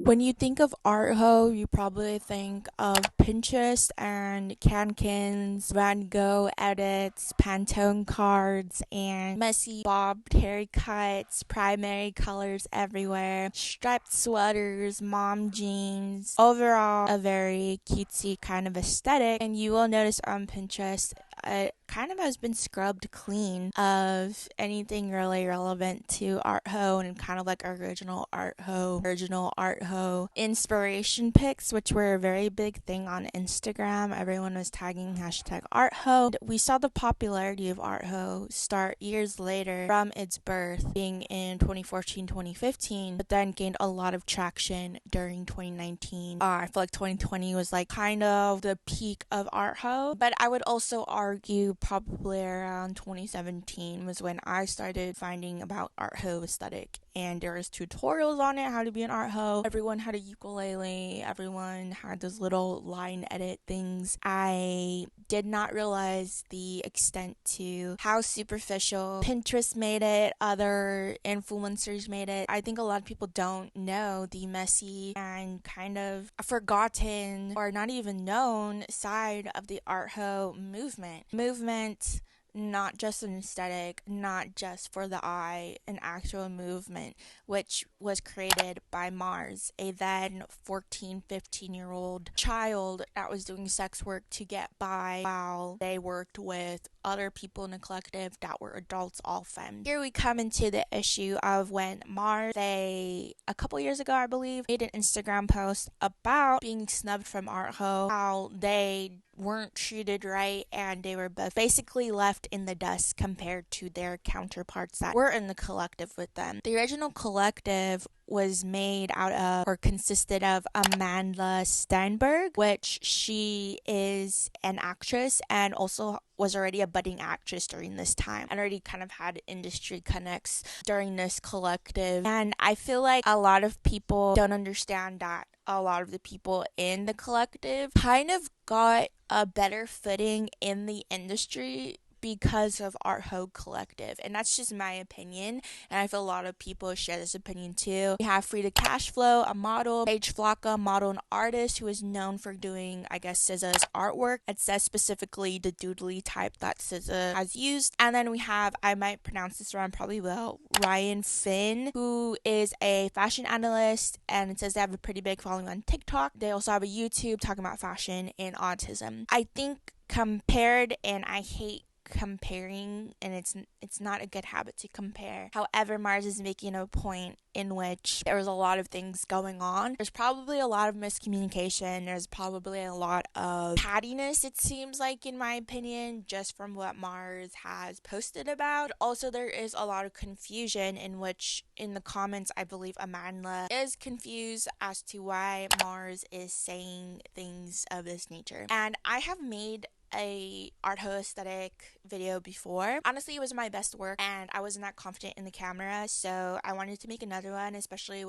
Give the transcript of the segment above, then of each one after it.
When you think of arthoe, you probably think of Pinterest and cankins, Van Gogh edits, Pantone cards, and messy bobbed haircuts, primary colors everywhere, striped sweaters, mom jeans. Overall, a very cutesy kind of aesthetic. And you will notice on Pinterest, it kind of has been scrubbed clean of anything really relevant to arthoe and kind of like original arthoe inspiration pics, which were a very big thing on Instagram. Everyone was tagging hashtag arthoe. We saw the popularity of arthoe start years later from its birth, being in 2014-2015, but then gained a lot of traction during 2019. I feel like 2020 was like kind of the peak of arthoe, but I would also argue probably around 2017 was when I started finding about arthoe aesthetic, and there was tutorials on it, how to be an arthoe. Everyone had a ukulele, everyone had those little line edit things. I did not realize the extent to how superficial Pinterest made it, other influencers made it. I think a lot of people don't know the messy and kind of forgotten or not even known side of the arthoe movement. Not just an aesthetic, not just for the eye, an actual movement, which was created by Mars, a then 14, 15-year-old child that was doing sex work to get by while they worked with other people in a collective that were adults, all femmes. Here we come into the issue of when Mars, a couple years ago, I believe, made an Instagram post about being snubbed from arthoe, how they weren't treated right and they were both basically left in the dust compared to their counterparts that were in the collective with them. The original collective was made out of or consisted of Amanda Steinberg, which she is an actress and also was already a budding actress during this time and already kind of had industry connects during this collective. And I feel like a lot of people don't understand that a lot of the people in the collective kind of got a better footing in the industry because of arthoe collective, and that's just my opinion, and I feel a lot of people share this opinion too. We have Frida Cashflow, a model, Paige Flocka, model and artist who is known for doing, I guess, SZA's artwork. It says specifically the doodly type that SZA has used. And then we have, I might pronounce this wrong, probably will, Ryan Finn, who is a fashion analyst, and it says they have a pretty big following on TikTok. They also have a YouTube talking about fashion and autism. I think compared, and I hate comparing, and it's not a good habit to compare. However, Mars is making a point in which there was a lot of things going on. There's probably a lot of miscommunication. There's probably a lot of cattiness, it seems like, in my opinion, just from what Mars has posted about. Also, there is a lot of confusion in which in the comments, I believe Amanda is confused as to why Mars is saying things of this nature. And I have made a arthoe aesthetic video before. Honestly, it was my best work and I wasn't that confident in the camera, so I wanted to make another one, especially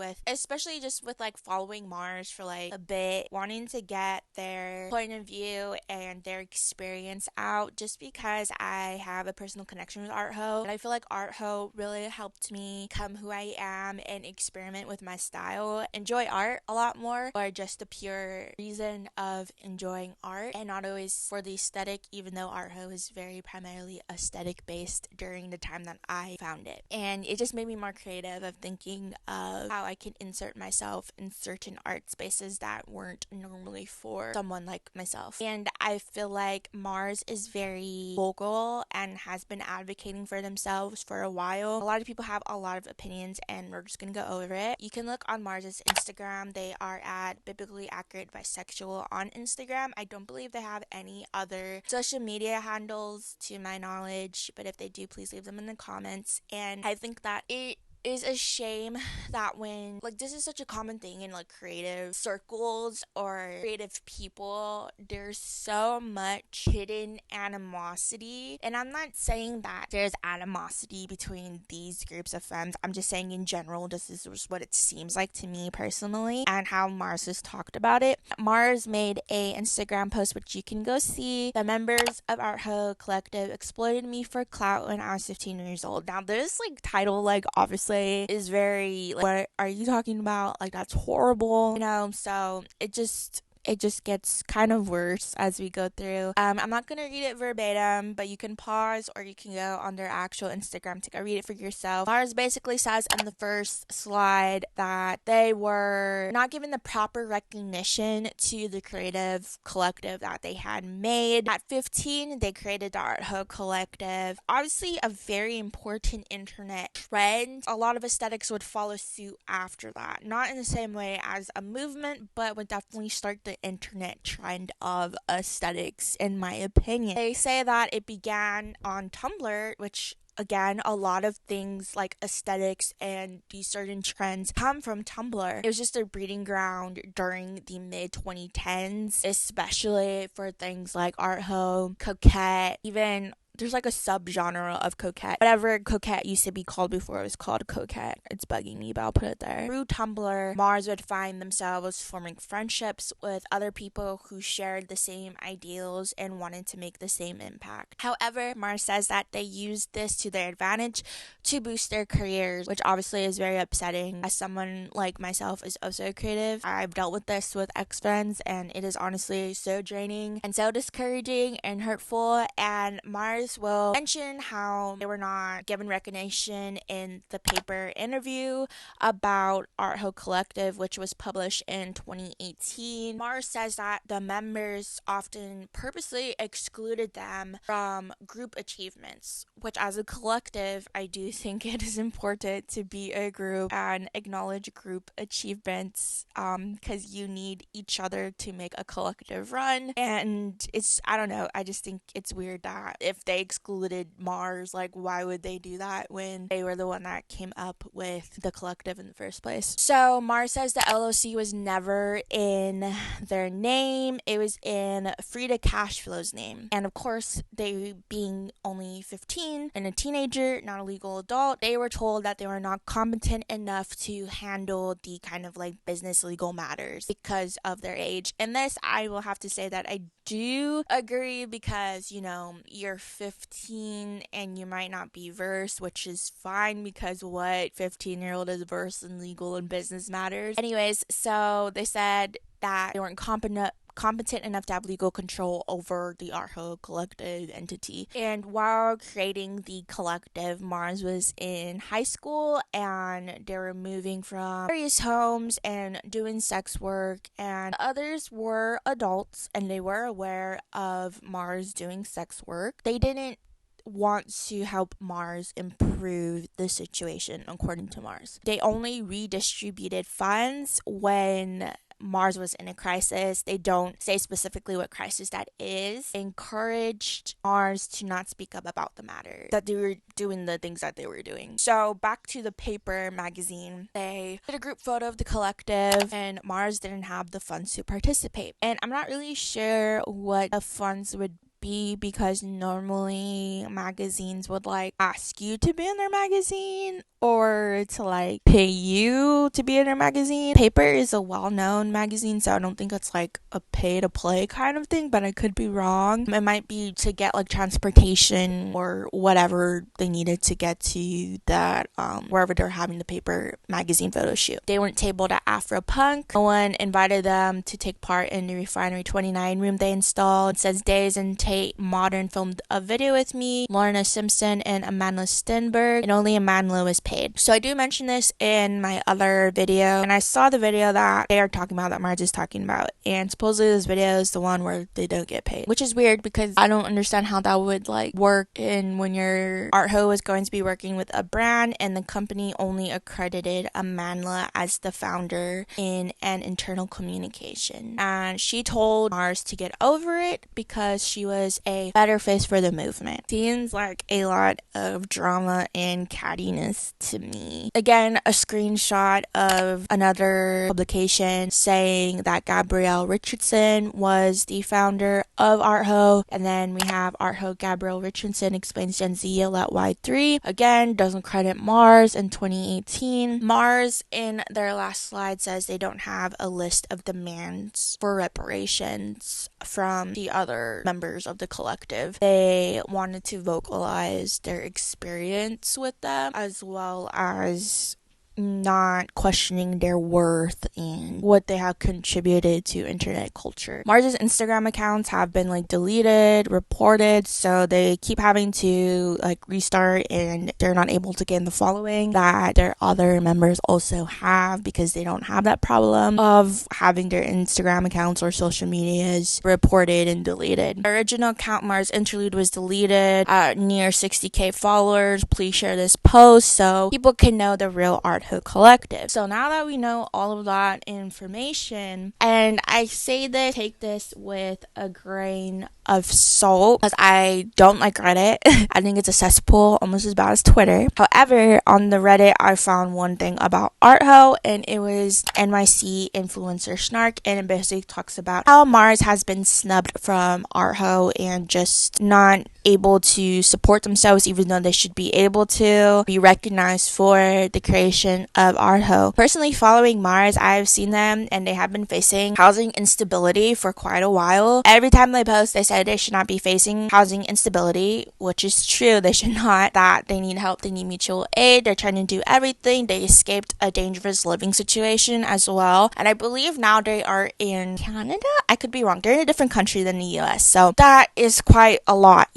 just with like following Mars for like a bit, wanting to get their point of view and their experience out, just because I have a personal connection with arthoe, and I feel like arthoe really helped me become who I am and experiment with my style, enjoy art a lot more, or just the pure reason of enjoying art and not always for the aesthetic, even though arthoe is very primarily aesthetic based during the time that I found it. And it just made me more creative of thinking of how I can insert myself in certain art spaces that weren't normally for someone like myself. And I feel like Mars is very vocal and has been advocating for themselves for a while. A lot of people have a lot of opinions and we're just gonna go over it. You can look on Mars's Instagram. They are at Biblically Accurate Bisexual on Instagram. I don't believe they have any other social media handles to my knowledge, but if they do, please leave them in the comments. And I think that it is a shame that when, like, this is such a common thing in like creative circles or creative people, there's so much hidden animosity. And I'm not saying that there's animosity between these groups of femmes, I'm just saying in general this is what it seems like to me personally, and how Mars has talked about it. Mars made a Instagram post which you can go see. The members of arthoe collective exploited me for clout when I was 15 years old. Now this like title like obviously obviously is very like, what are you talking about? Like, that's horrible, so it just gets kind of worse as we go through. I'm not gonna read it verbatim, but you can pause or you can go on their actual Instagram to go read it for yourself. Mars basically says in the first slide that they were not given the proper recognition to the creative collective that they had made. At 15, they created the arthoe collective. Obviously, a very important internet trend. A lot of aesthetics would follow suit after that. Not in the same way as a movement, but would definitely start the internet trend of aesthetics, in my opinion. They say that it began on Tumblr, which again, a lot of things like aesthetics and these certain trends come from Tumblr. It was just a breeding ground during the mid 2010s, especially for things like arthoe, coquette, even there's like a subgenre of coquette. Whatever coquette used to be called before, it was called coquette. It's bugging me, but I'll put it there. Through Tumblr, Mars would find themselves forming friendships with other people who shared the same ideals and wanted to make the same impact. However, Mars says that they used this to their advantage to boost their careers, which obviously is very upsetting. As someone like myself is also creative, I've dealt with this with ex-friends, and it is honestly so draining and so discouraging and hurtful. And Mars will mention how they were not given recognition in the paper interview about arthoe collective, which was published in 2018. Mars says that the members often purposely excluded them from group achievements, which as a collective, I do think it is important to be a group and acknowledge group achievements, because you need each other to make a collective run. And I don't know, I just think it's weird that if they excluded Mars, like, why would they do that when they were the one that came up with the collective in the first place? So Mars says the LLC was never in their name, it was in Frida Cashflow's name. And of course, they being only 15 and a teenager, not a legal adult, they were told that they were not competent enough to handle the kind of like business legal matters because of their age. And this, I will have to say that I do agree, because you're 15 and you might not be versed, which is fine, because what 15-year-old is versed in legal and business matters? Anyways, so they said that they weren't competent enough to have legal control over the arthoe collective entity. And while creating the collective, Mars was in high school and they were moving from various homes and doing sex work, and others were adults and they were aware of Mars doing sex work. They didn't want to help Mars improve the situation, according to Mars. They only redistributed funds when Mars was in a crisis. They don't say specifically what crisis that is. Encouraged Mars to not speak up about the matter, that they were doing the things that they were doing. So back to the paper magazine, they did a group photo of the collective and Mars didn't have the funds to participate. And I'm not really sure what the funds would be, because normally magazines would like ask you to be in their magazine or to like pay you to be in their magazine. Paper is a well-known magazine, so I don't think it's like a pay to play kind of thing, but I could be wrong. It might be to get like transportation or whatever they needed to get to that wherever they're having the paper magazine photo shoot. They weren't tabled at Afro Punk. No one invited them to take part in the Refinery 29 room they installed. It says Days and Tate Modern filmed a video with me, Lorna Simpson, and Amanda Stenberg, and only Amanda was paid. So I do mention this in my other video, and I saw the video that they are talking about, that Marge is talking about, and supposedly this video is the one where they don't get paid, which is weird because I don't understand how that would like work in when your arthoe is going to be working with a brand and the company only accredited Amanda as the founder in an internal communication, and she told Mars to get over it because she was a better face for the movement. Seems like a lot of drama and cattiness to me. Again, a screenshot of another publication saying that Gabrielle Richardson was the founder of arthoe, and then we have arthoe Gabrielle Richardson explains Gen Z at Y3. Again, doesn't credit Mars in 2018. Mars in their last slide says they don't have a list of demands for reparations from the other members of the collective. They wanted to vocalize their experience with them, as well well as not questioning their worth and what they have contributed to internet culture. Mars's Instagram accounts have been like deleted, reported, so they keep having to like restart, and they're not able to gain the following that their other members also have, because they don't have that problem of having their Instagram accounts or social medias reported and deleted. The original account Mars Interlude was deleted at near 60k followers. Please share this post so people can know the real arthoe collective. So now that we know all of that information, and I say this, take this with a grain of salt, because I don't like Reddit. I think it's a cesspool almost as bad as Twitter. However, on the Reddit, I found one thing about arthoe, and it was NYC influencer snark, and it basically talks about how Mars has been snubbed from arthoe and just not able to support themselves, even though they should be able to be recognized for the creation of arthoe. Personally, following Mars, I've seen them and they have been facing housing instability for quite a while. Every time they post, they say they should not be facing housing instability, which is true. They should not. That they need help, they need mutual aid, they're trying to do everything. They escaped a dangerous living situation as well, and I believe now they are in Canada. I could be wrong. They're in a different country than the US, so that is quite a lot,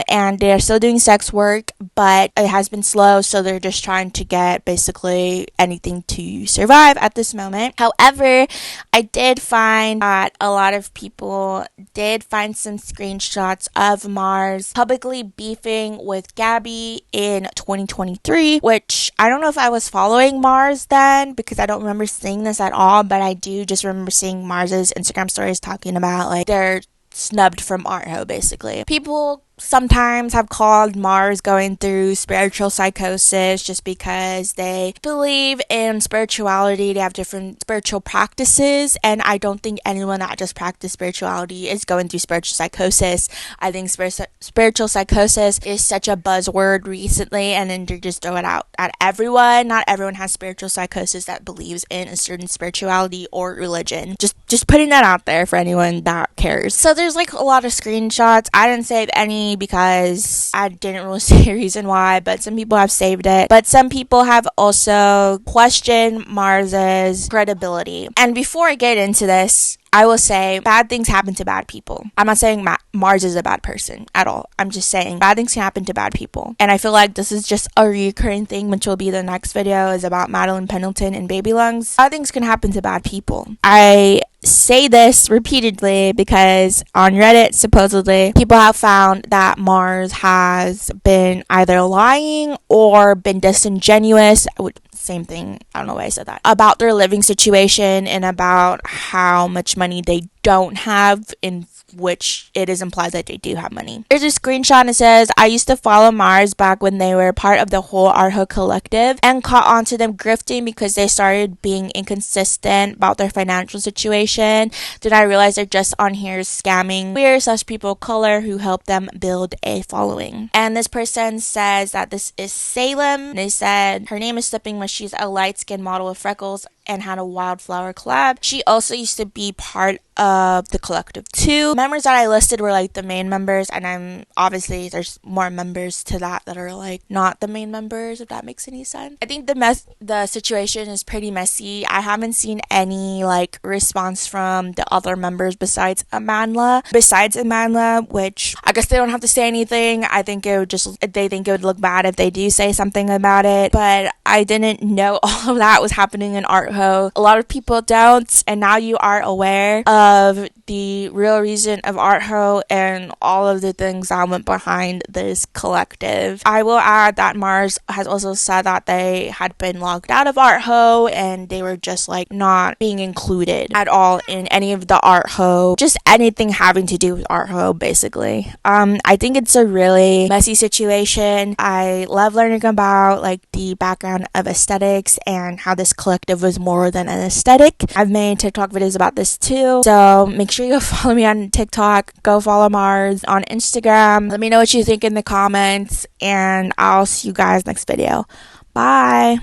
and they're still doing sex work, but it has been slow, so they're just trying to get basically anything to survive at this moment. However, I did find that a lot of people did find some screenshots of Mars publicly beefing with Gabby in 2023, which I don't know if I was following Mars then, because I don't remember seeing this at all, but I do just remember seeing Mars's Instagram stories talking about like they're snubbed from arthoe basically. People sometimes have called Mars going through spiritual psychosis just because they believe in spirituality. They have different spiritual practices, and I don't think anyone that just practices spirituality is going through spiritual psychosis. I think spiritual psychosis is such a buzzword recently, and then they just throw it out at everyone. Not everyone has spiritual psychosis that believes in a certain spirituality or religion. Just putting that out there for anyone that cares. So there's like a lot of screenshots. I didn't save any because I didn't really see a reason why, but some people have saved it. But some people have also questioned Mars's credibility. And before I get into this, I will say bad things happen to bad people. I'm not saying Mars is a bad person at all. I'm just saying bad things can happen to bad people. And I feel like this is just a recurring thing, which will be the next video, is about Madeline Pendleton and baby lungs. Bad things can happen to bad people. I say this repeatedly because on Reddit, supposedly, people have found that Mars has been either lying or been disingenuous. Same thing, I don't know why I said that, about their living situation and about how much money they don't have, in which it is implied that they do have money. There's a screenshot and it says, I used to follow Mars back when they were part of the whole arthoe collective and caught on to them grifting because they started being inconsistent about their financial situation. Then I realized they're just on here scamming queer/people of color who help them build a following. And this person says that this is Salem. They said her name is slipping, but she's a light-skinned model with freckles and had a wildflower collab. She also used to be part of the collective too. Members that I listed were like the main members, and I'm obviously there's more members to that are like not the main members, if that makes any sense. I think the situation is pretty messy. I haven't seen any like response from the other members besides Amandla, which I guess they don't have to say anything. I think they think it would look bad if they do say something about it, but I didn't know all of that was happening in arthoe. A lot of people don't, and now you are aware of the real reason of arthoe and all of the things that went behind this collective. I will add that Mars has also said that they had been logged out of arthoe and they were just like not being included at all in any of the arthoe, just anything having to do with arthoe basically. I think it's a really messy situation. I love learning about like the background of aesthetics and how this collective was more than an aesthetic. I've made TikTok videos about this too, so make sure you go follow me on TikTok, go follow Mars on Instagram. Let me know what you think in the comments, and I'll see you guys next video. Bye.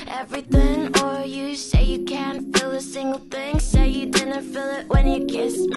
Everything, or you say you can't feeling. Say you didn't feel it when you kissed me.